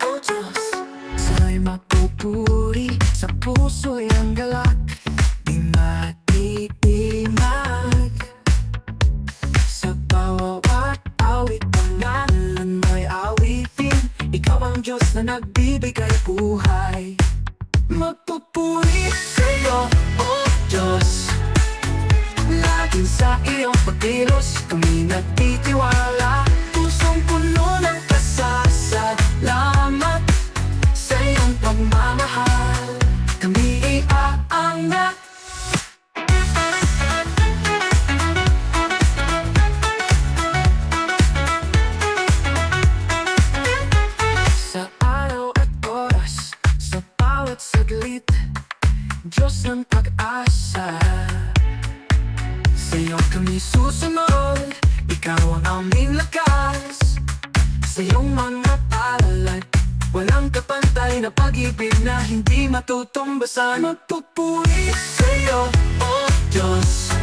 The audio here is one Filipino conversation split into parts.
O Diyos, sa'yo'y mapupuri, sa puso'y ang galak, di matitimag. Sa bawat awit, pangalan mo'y awitin, ikaw ang Diyos na nagbibigay buhay. Magpupuri sa'yo, O Diyos, laging sa iyong pagkilos kami nagtitiwala. Pusong puno ng pasasalamat sa iyong pagmamahal, kami iaangat. Sa araw at oras, sa bawat saglit, Diyos ng pag-asa, sa'yo kami susunod, ikaw ang aming lakas. Sa iyong mga palad, walang kapantay na pag-ibig na hindi matutumbasan. Magpupuri sa'yo, O Diyos,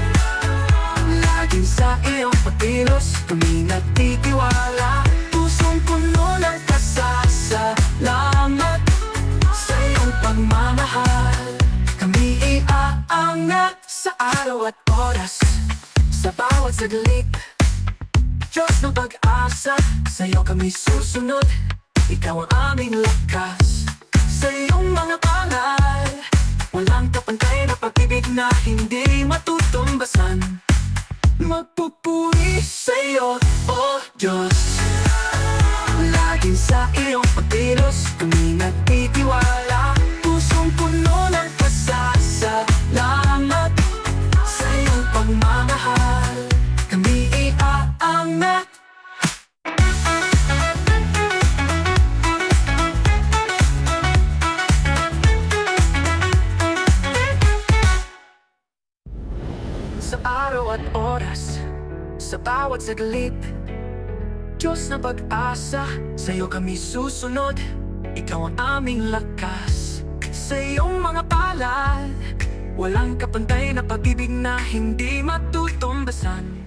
laging sa iyong pagkilos kami nagtitiwala. Pusong puno ng pasasalamat sa iyong pagmamahal, kami iaangat. Sa araw at oras, sa bawat saglit, Diyos ng pag-asa, sa'yo kami susunod, ikaw ang aming lakas. Sa iyong mga palad, walang kapantay na pag-ibig na hindi matutumbasan. Magpupuri sa'yo, O Diyos, laging sa iyong pagkilos kami nagtitiwala. Pusong puno ng pasasalamat sa iyong pagmamahal, kami iaangat. Sa araw at oras, sa bawat saglit, Diyos na pag-asa, sa'yo kami susunod, ikaw ang aming lakas. Sa iyong mga palad, walang kapantay na pag-ibig na hindi matutumbasan.